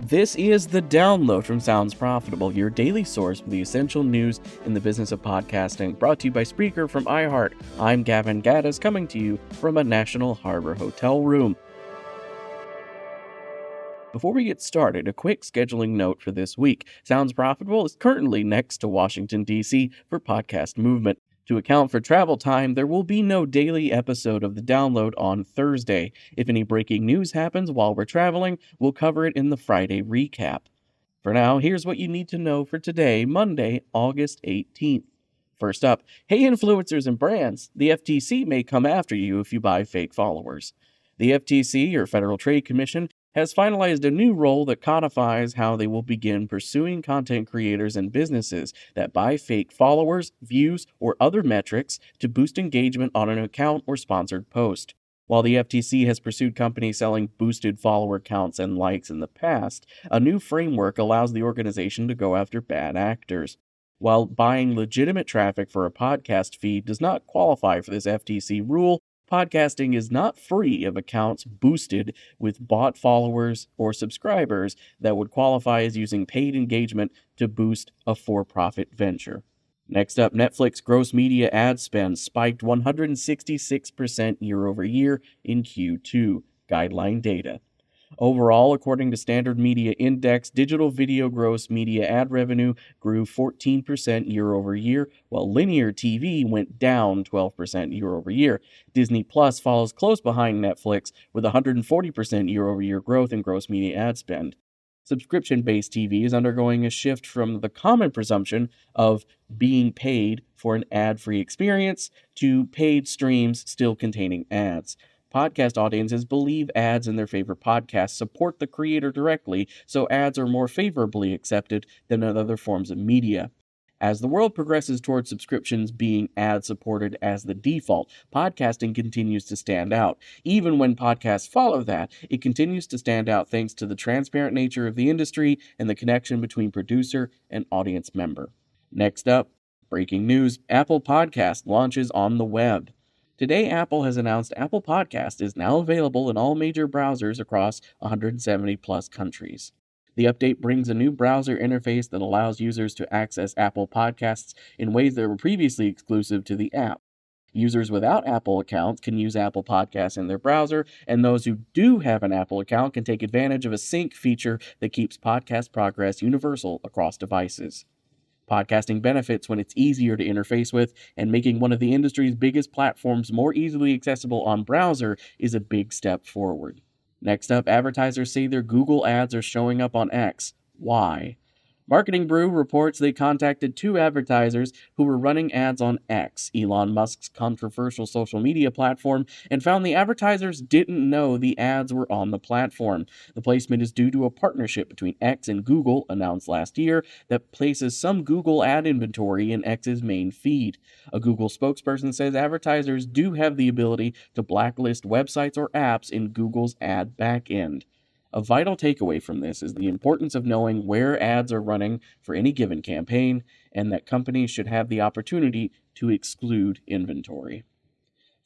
This is The Download from Sounds Profitable, your daily source for the essential news in the business of podcasting, brought to you by Spreaker from iHeart. I'm Gavin Gaddis, coming to you from a National Harbor hotel room. Before we get started, a quick scheduling note for this week. Sounds Profitable is currently next to Washington, D.C. for Podcast Movement. To account for travel time, there will be no daily episode of The Download on Thursday. If any breaking news happens while we're traveling, we'll cover it in the Friday recap. For now, here's what you need to know for today, Monday, August 18th. First up, hey influencers and brands, the FTC may come after you if you buy fake followers. The FTC, or Federal Trade Commission, has finalized a new rule that codifies how they will begin pursuing content creators and businesses that buy fake followers, views, or other metrics to boost engagement on an account or sponsored post. While the FTC has pursued companies selling boosted follower counts and likes in the past, a new framework allows the organization to go after bad actors. While buying legitimate traffic for a podcast feed does not qualify for this FTC rule, podcasting is not free of accounts boosted with bought followers or subscribers that would qualify as using paid engagement to boost a for-profit venture. Next up, Netflix gross media ad spend spiked 166% year over year in Q2, guideline data. Overall, according to Standard Media Index, digital video gross media ad revenue grew 14% year over year, while linear TV went down 12% year over year. Disney Plus follows close behind Netflix with 140% year over year growth in gross media ad spend. Subscription-based TV is undergoing a shift from the common presumption of being paid for an ad-free experience to paid streams still containing ads. Podcast audiences believe ads in their favorite podcasts support the creator directly, so ads are more favorably accepted than in other forms of media. As the world progresses towards subscriptions being ad-supported as the default, podcasting continues to stand out. Even when podcasts follow that, it continues to stand out thanks to the transparent nature of the industry and the connection between producer and audience member. Next up, breaking news, Apple Podcast launches on the web. Today, Apple has announced Apple Podcast is now available in all major browsers across 170 plus countries. The update brings a new browser interface that allows users to access Apple Podcasts in ways that were previously exclusive to the app. Users without Apple accounts can use Apple Podcasts in their browser, and those who do have an Apple account can take advantage of a sync feature that keeps podcast progress universal across devices. Podcasting benefits when it's easier to interface with, and making one of the industry's biggest platforms more easily accessible on browser is a big step forward. Next up, advertisers say their Google ads are showing up on X. Why? Marketing Brew reports they contacted two advertisers who were running ads on X, Elon Musk's controversial social media platform, and found the advertisers didn't know the ads were on the platform. The placement is due to a partnership between X and Google, announced last year, that places some Google ad inventory in X's main feed. A Google spokesperson says advertisers do have the ability to blacklist websites or apps in Google's ad backend. A vital takeaway from this is the importance of knowing where ads are running for any given campaign, and that companies should have the opportunity to exclude inventory.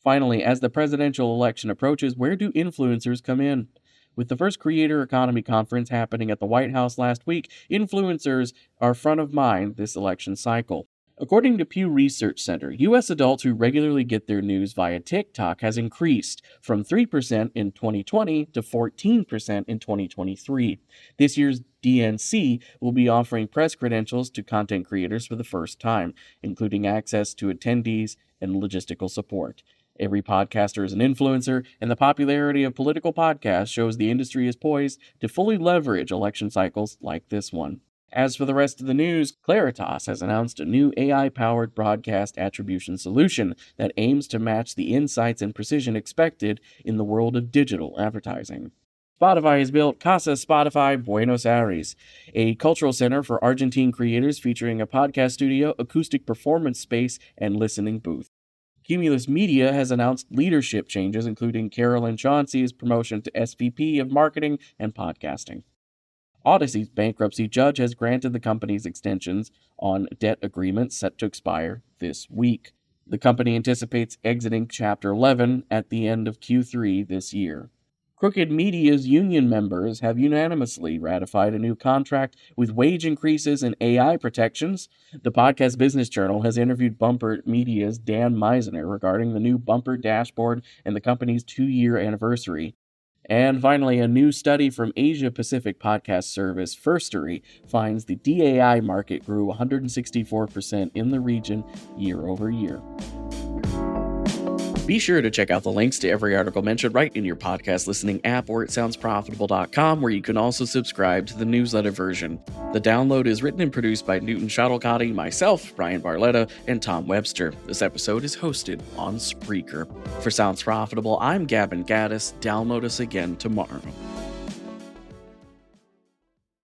Finally, as the presidential election approaches, where do influencers come in? With the first Creator Economy Conference happening at the White House last week, influencers are front of mind this election cycle. According to Pew Research Center, U.S. adults who regularly get their news via TikTok has increased from 3% in 2020 to 14% in 2023. This year's DNC will be offering press credentials to content creators for the first time, including access to attendees and logistical support. Every podcaster is an influencer, and the popularity of political podcasts shows the industry is poised to fully leverage election cycles like this one. As for the rest of the news, Claritas has announced a new AI-powered broadcast attribution solution that aims to match the insights and precision expected in the world of digital advertising. Spotify has built Casa Spotify Buenos Aires, a cultural center for Argentine creators featuring a podcast studio, acoustic performance space, and listening booth. Cumulus Media has announced leadership changes, including Carolyn Chauncey's promotion to SVP of Marketing and Podcasting. Odyssey's bankruptcy judge has granted the company's extensions on debt agreements set to expire this week. The company anticipates exiting Chapter 11 at the end of Q3 this year. Crooked Media's union members have unanimously ratified a new contract with wage increases and AI protections. The Podcast Business Journal has interviewed Bumper Media's Dan Meisner regarding the new Bumper dashboard and the company's 2-year anniversary. And finally, a new study from Asia Pacific podcast service Firstory finds the DAI market grew 164% in the region year over year. Be sure to check out the links to every article mentioned right in your podcast listening app or at soundsprofitable.com, where you can also subscribe to the newsletter version. The download is written and produced by Newton Shuttlecotti, myself, Brian Barletta, and Tom Webster. This episode is hosted on Spreaker. For Sounds Profitable, I'm Gavin Gaddis. Download us again tomorrow.